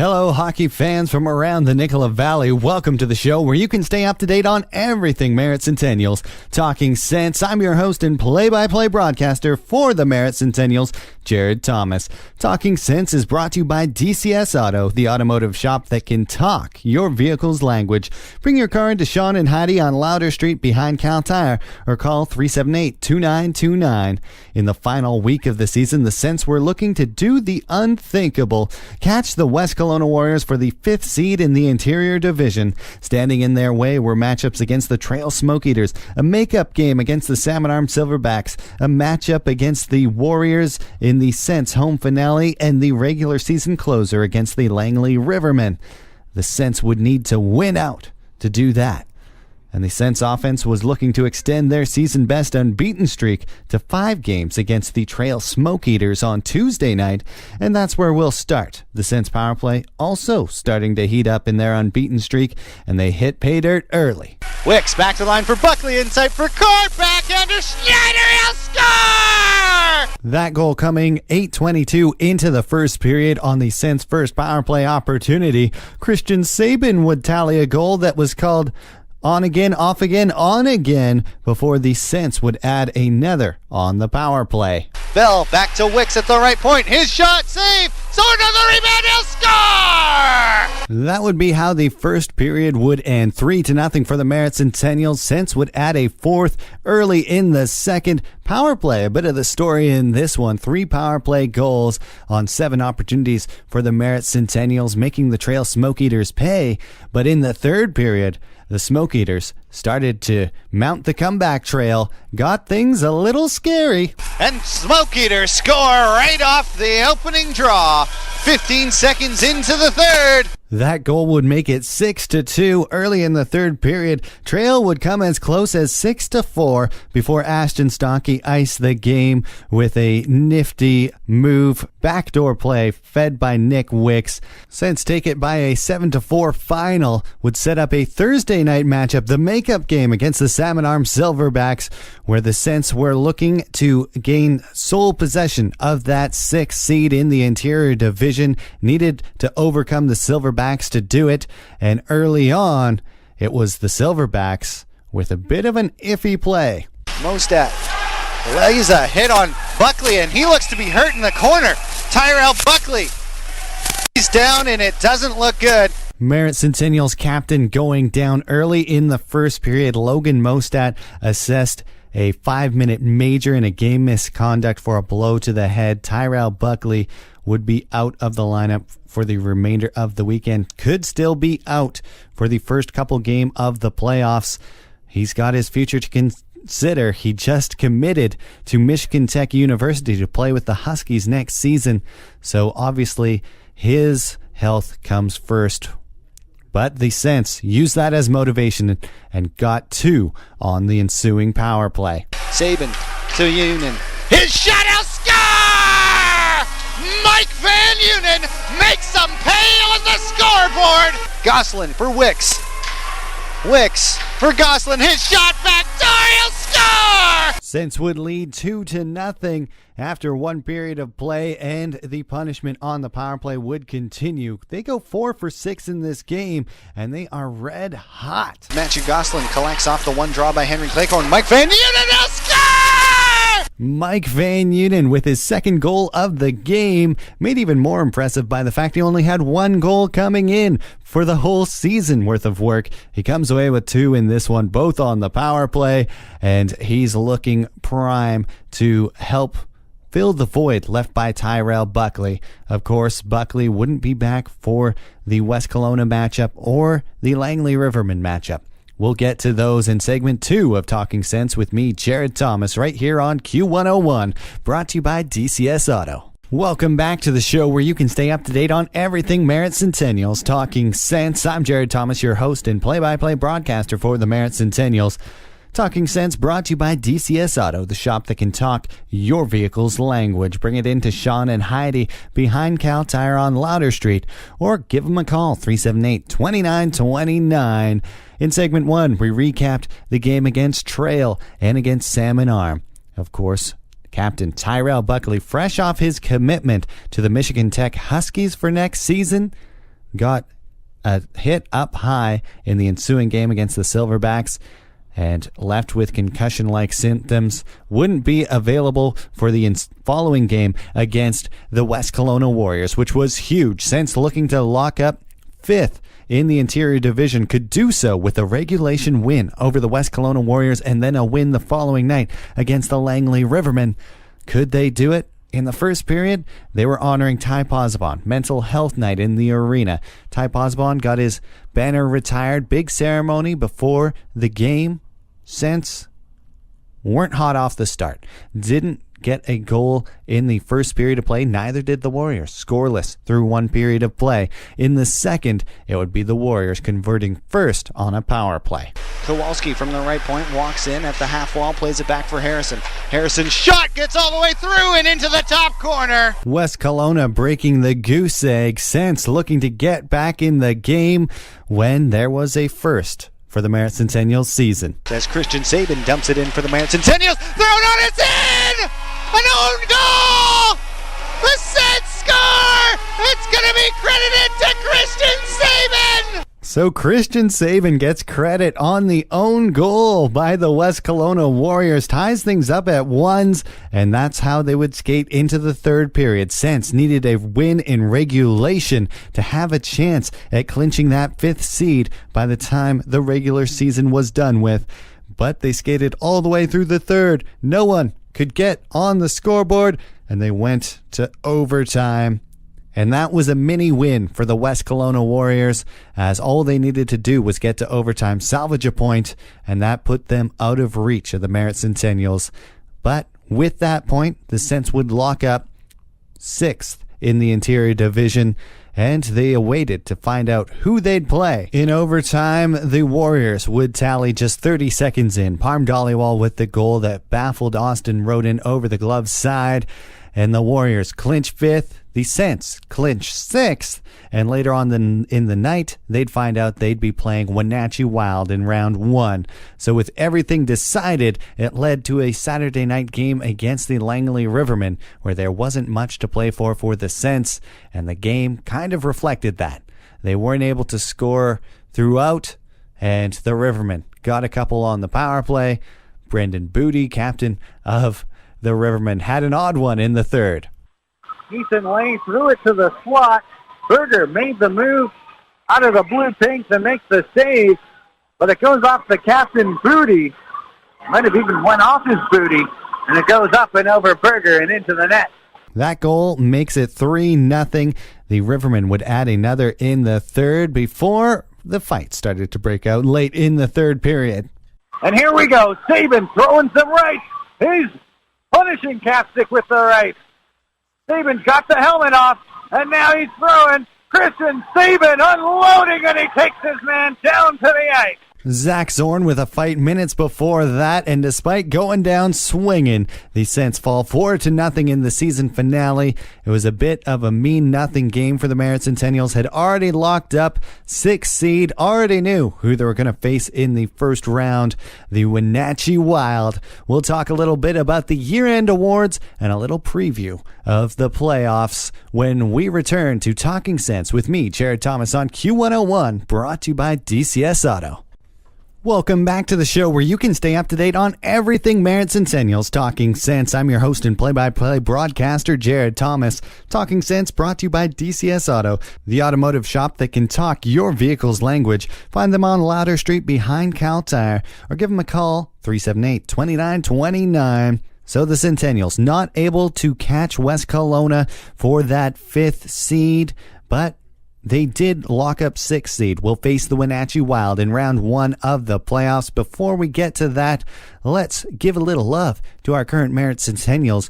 Hello, hockey fans from around the Nicola Valley. Welcome to the show where you can stay up to date on everything Merritt Centennials. Talking Sense, I'm your host and play-by-play broadcaster for the Merritt Centennials, Jared Thomas. Talking Sense is brought to you by DCS Auto, the automotive shop that can talk your vehicle's language. Bring your car into Sean and Heidi on Louder Street behind Cal Tire or call 378-2929. In the final week of the season, the Sense were looking to do the unthinkable. Catch the West Kelowna Warriors for the 5th seed in the Interior Division. Standing in their way were matchups against the Trail Smoke Eaters, a makeup game against the Salmon Arm Silverbacks, a matchup against the Warriors in the Sense home finale, and the regular season closer against the Langley Rivermen. The Sense would need to win out to do that. And the Sense offense was looking to extend their season-best unbeaten streak to 5 games against the Trail Smoke Eaters on Tuesday night, and that's where we'll start. The Sense power play also starting to heat up in their unbeaten streak, and they hit pay dirt early. Wicks back to the line for Buckley, inside for Court, backhander, Schneider, he'll score! That goal coming 8:22 into the first period on the Sense first power play opportunity. Christian Sabin would tally a goal that was called on again, off again, on again, before the Sense would add another on the power play. Bell back to Wicks at the right point. His shot, save! So another rebound, he'll score! That would be how the first period would end. 3-0 for the Merritt Centennials. Sense would add a fourth early in the second. Power play, a bit of the story in this one. 3 power play goals on 7 opportunities for the Merritt Centennials, making the Trail Smoke Eaters pay. But in the third period, the Smoke Eaters started to mount the comeback trail, got things a little scary. And Smoke Eaters score right off the opening draw. 15 seconds into the third. That goal would make it 6-2 early in the third period. Trail would come as close as 6-4 before Ashton Stonkey iced the game with a nifty move. Backdoor play fed by Nick Wicks. Sense take it by a 7-4 final would set up a Thursday night matchup, the makeup game against the Salmon Arm Silverbacks, where the Sense were looking to gain sole possession of that 6th seed in the Interior Division, needed to overcome the Silverbacks to do it, and early on, it was the Silverbacks with a bit of an iffy play. Mostat lays a hit on Buckley, and he looks to be hurt in the corner. Tyrell Buckley, he's down, and it doesn't look good. Merritt Centennials captain going down early in the first period. Logan Mostat assessed a 5-minute major and a game misconduct for a blow to the head. Tyrell Buckley would be out of the lineup for the remainder of the weekend. Could still be out for the first couple game of the playoffs. He's got his future to consider. He just committed to Michigan Tech University to play with the Huskies next season. So obviously his health comes first. But the Sense used that as motivation and got 2 on the ensuing power play. Sabin to Union. His shot, he'll score! Mike Van Unen makes them pay on the scoreboard. Gosselin for Wicks. Wicks for Gosselin. His shot back door, he'll score! Sense would lead 2-0 after one period of play, and the punishment on the power play would continue. They go 4 for 6 in this game, and they are red hot. Matthew Gosselin collects off the one draw by Henry Claycorn. Mike Van Unen, he'll score! Mike Van Unen with his second goal of the game, made even more impressive by the fact he only had 1 goal coming in for the whole season worth of work. He comes away with 2 in this one, both on the power play, and he's looking prime to help fill the void left by Tyrell Buckley. Of course, Buckley wouldn't be back for the West Kelowna matchup or the Langley Rivermen matchup. We'll get to those in segment 2 of Talking Sense with me, Jared Thomas, right here on Q101, brought to you by DCS Auto. Welcome back to the show where you can stay up to date on everything Merritt Centennials. Talking Sense, I'm Jared Thomas, your host and play-by-play broadcaster for the Merritt Centennials. Talking Sense brought to you by DCS Auto, the shop that can talk your vehicle's language. Bring it in to Sean and Heidi behind Cal Tire on Louder Street, or give them a call, 378-2929. In segment 1, we recapped the game against Trail and against Salmon Arm. Of course, Captain Tyrell Buckley, fresh off his commitment to the Michigan Tech Huskies for next season, got a hit up high in the ensuing game against the Silverbacks and left with concussion-like symptoms, wouldn't be available for the following game against the West Kelowna Warriors, which was huge, since looking to lock up 5th in the Interior Division, could do so with a regulation win over the West Kelowna Warriors and then a win the following night against the Langley Rivermen. Could they do it? In the first period, they were honoring Ty Posabon, mental health night in the arena. Ty Posabon got his banner retired, big ceremony before the game. Since weren't hot off the start. Didn't get a goal in the first period of play. Neither did the Warriors. Scoreless through one period of play. In the second, it would be the Warriors converting first on a power play. Kowalski from the right point walks in at the half wall, plays it back for Harrison. Harrison's shot gets all the way through and into the top corner. West Kelowna breaking the goose egg, since looking to get back in the game when there was a first for the Merritt Centennials season. As Christian Sabin dumps it in for the Merritt Centennials, thrown on, it's in! An own goal! The Sens score! It's going to be credited to Christian Sabin! So Christian Sabin gets credit on the own goal by the West Kelowna Warriors, ties things up at 1s, and that's how they would skate into the third period. Sens needed a win in regulation to have a chance at clinching that 5th seed by the time the regular season was done with. But they skated all the way through the third. No one could get on the scoreboard, and they went to overtime. And that was a mini win for the West Kelowna Warriors, as all they needed to do was get to overtime, salvage a point, and that put them out of reach of the Merritt Centennials. But with that point, the Sens would lock up 6th in the Interior Division, and they awaited to find out who they'd play. In overtime, the Warriors would tally just 30 seconds in. Parm Dollywall with the goal that baffled Austin Roden over the glove side, and the Warriors clinch 5th. The Sens clinch 6th, and later on in the night, they'd find out they'd be playing Wenatchee Wild in round 1. So with everything decided, it led to a Saturday night game against the Langley Rivermen, where there wasn't much to play for the Sens, and the game kind of reflected that. They weren't able to score throughout, and the Rivermen got a couple on the power play. Brendan Booty, captain of the Rivermen, had an odd one in the third. Ethan Lane threw it to the slot. Berger made the move out of the blue pink to make the save, but it goes off the captain Booty. Might have even went off his booty, and it goes up and over Berger and into the net. That goal makes it 3-0. The Rivermen would add another in the third before the fight started to break out late in the third period. And here we go. Sabin throwing some right. He's punishing Capstick with the right. Sabin's got the helmet off, and now he's throwing. Christian Sabin unloading, and he takes his man down to the ice. Zach Zorn with a fight minutes before that, and despite going down swinging, the Sens fall 4-0 in the season finale. It was a bit of a mean-nothing game for the Merritt Centennials. Had already locked up 6th seed, already knew who they were going to face in the first round, the Wenatchee Wild. We'll talk a little bit about the year-end awards and a little preview of the playoffs when we return to Talking Sens with me, Jared Thomas, on Q101, brought to you by DCS Auto. Welcome back to the show where you can stay up to date on everything Merritt Centennials. Talking Sense. I'm your host and play-by-play broadcaster, Jared Thomas. Talking Sense brought to you by DCS Auto, the automotive shop that can talk your vehicle's language. Find them on Louder Street behind Cal Tire, or give them a call, 378-2929. So the Centennials not able to catch West Kelowna for that 5th seed, but they did lock up 6th seed. We'll face the Wenatchee Wild in round 1 of the playoffs. Before we get to that, let's give a little love to our current Merritt Centennials.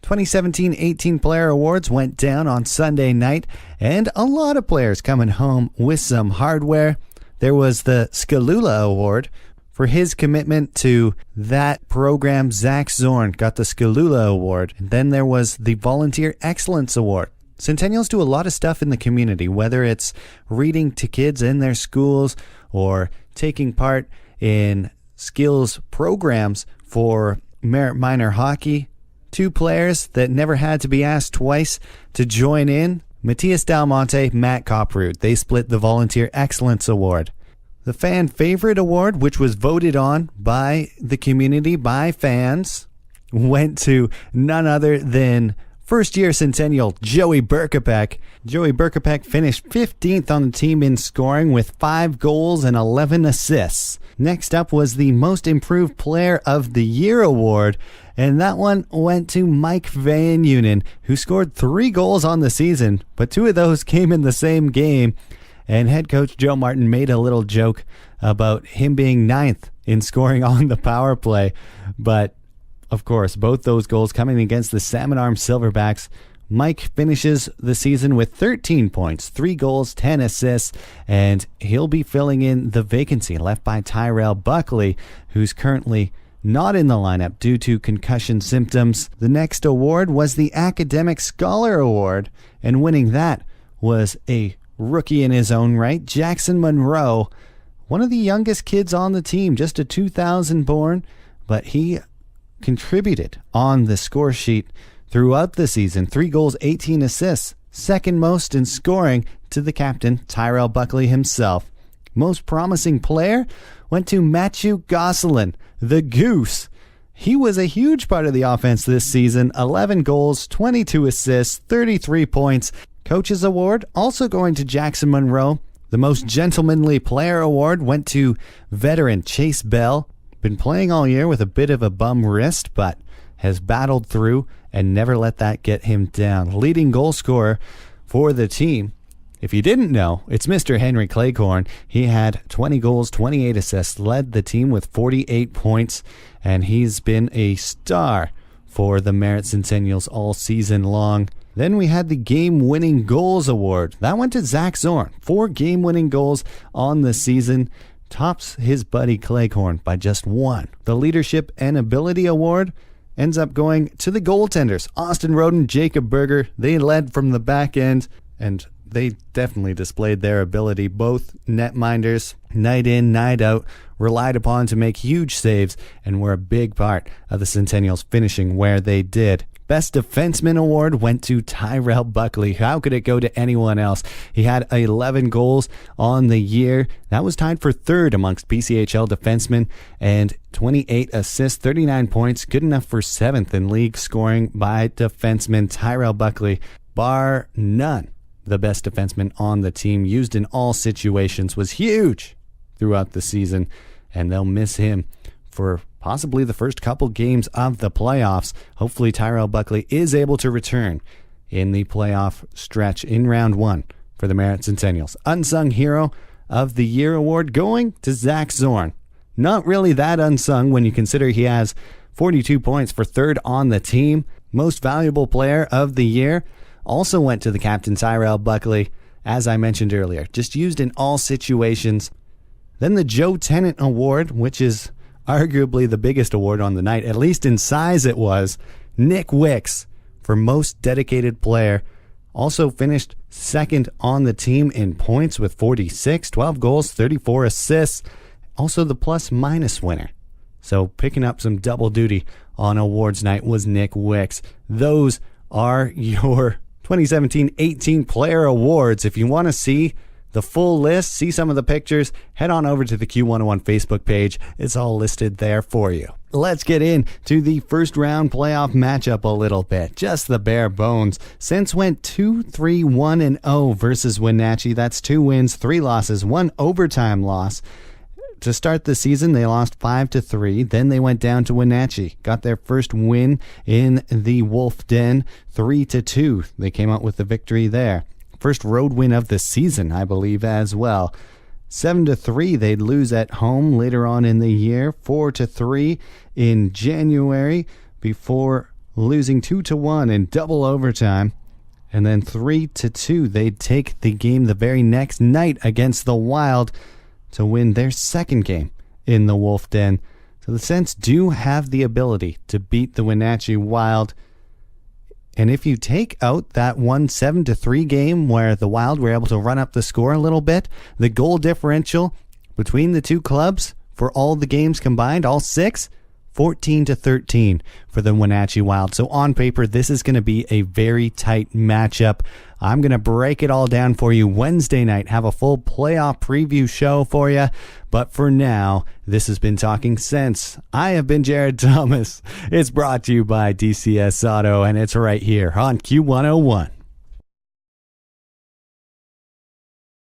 2017-18 Player Awards went down on Sunday night, and a lot of players coming home with some hardware. There was the Skalula Award. For his commitment to that program, Zach Zorn got the Skalula Award. And then there was the Volunteer Excellence Award. Centennials do a lot of stuff in the community, whether it's reading to kids in their schools or taking part in skills programs for Merritt Minor Hockey. 2 players that never had to be asked twice to join in, Matthias Dalmonte, Matt Copproot. They split the Volunteer Excellence Award. The Fan Favorite Award, which was voted on by the community, by fans, went to none other than first-year Centennial Joey Berkopek. Joey Berkopek finished 15th on the team in scoring with 5 goals and 11 assists. Next up was the Most Improved Player of the Year award, and that one went to Mike Van Unen, who scored 3 goals on the season, but 2 of those came in the same game. And head coach Joe Martin made a little joke about him being 9th in scoring on the power play. But, of course, both those goals coming against the Salmon Arm Silverbacks. Mike finishes the season with 13 points, 3 goals, 10 assists, and he'll be filling in the vacancy left by Tyrell Buckley, who's currently not in the lineup due to concussion symptoms. The next award was the Academic Scholar Award, and winning that was a rookie in his own right, Jackson Monroe, one of the youngest kids on the team, just a 2000 born, but he contributed on the score sheet throughout the season. 3 goals, 18 assists, second most in scoring to the captain, Tyrell Buckley himself. Most promising player went to Matthew Gosselin, the Goose. He was a huge part of the offense this season, 11 goals, 22 assists, 33 points. Coach's Award also going to Jackson Monroe. The Most Gentlemanly Player Award went to veteran Chase Bell. Been playing all year with a bit of a bum wrist, but has battled through and never let that get him down. Leading goal scorer for the team, if you didn't know, it's Mr. Henry Claycorn. He had 20 goals, 28 assists, led the team with 48 points, and he's been a star for the Merritt Centennials all season long. Then we had the Game-Winning Goals Award. That went to Zach Zorn. 4 game-winning goals on the season. Tops his buddy Claycorn by just 1. The Leadership and Ability Award ends up going to the goaltenders. Austin Roden, Jacob Berger. They led from the back end, and they definitely displayed their ability. Both netminders, night in, night out, relied upon to make huge saves and were a big part of the Centennials finishing where they did. Best Defenseman Award went to Tyrell Buckley. How could it go to anyone else? He had 11 goals on the year. That was tied for 3rd amongst PCHL defensemen, and 28 assists, 39 points, good enough for 7th in league scoring by defenseman Tyrell Buckley. Bar none, the best defenseman on the team, used in all situations, was huge throughout the season, and they'll miss him for possibly the first couple games of the playoffs. Hopefully Tyrell Buckley is able to return in the playoff stretch in round 1 for the Merritt Centennials. Unsung Hero of the Year award going to Zach Zorn. Not really that unsung when you consider he has 42 points for 3rd on the team. Most Valuable Player of the Year also went to the captain, Tyrell Buckley, as I mentioned earlier. Just used in all situations. Then the Joe Tennant Award, which is arguably the biggest award on the night, at least in size it was. Nick Wicks for Most Dedicated Player. Also finished 2nd on the team in points with 46, 12 goals, 34 assists. Also the plus-minus winner. So picking up some double duty on awards night was Nick Wicks. Those are your 2017-18 Player Awards. If you want to see the full list, see some of the pictures, head on over to the Q101 Facebook page. It's all listed there for you. Let's get into the first round playoff matchup a little bit. Just the bare bones. Since went 2-3-1-0 versus Wenatchee. That's 2 wins, 3 losses, 1 overtime loss. To start the season, they lost 5-3. Then they went down to Wenatchee. Got their first win in the Wolf Den, 3-2. They came out with the victory there. First road win of the season, I believe, as well. 7-3 they'd lose at home later on in the year. 4-3 in January before losing 2-1 in double overtime. And then 3-2 they'd take the game the very next night against the Wild to win their second game in the Wolf Den. So the Sens do have the ability to beat the Wenatchee Wild. And if you take out that 7-3 game where the Wild were able to run up the score a little bit, the goal differential between the two clubs for all the games combined, all 6, 14-13 for the Wenatchee Wild. So on paper, this is going to be a very tight matchup. I'm going to break it all down for you Wednesday night, have a full playoff preview show for you. But for now, this has been Talking Sense. I have been Jared Thomas. It's brought to you by DCS Auto, and it's right here on Q101.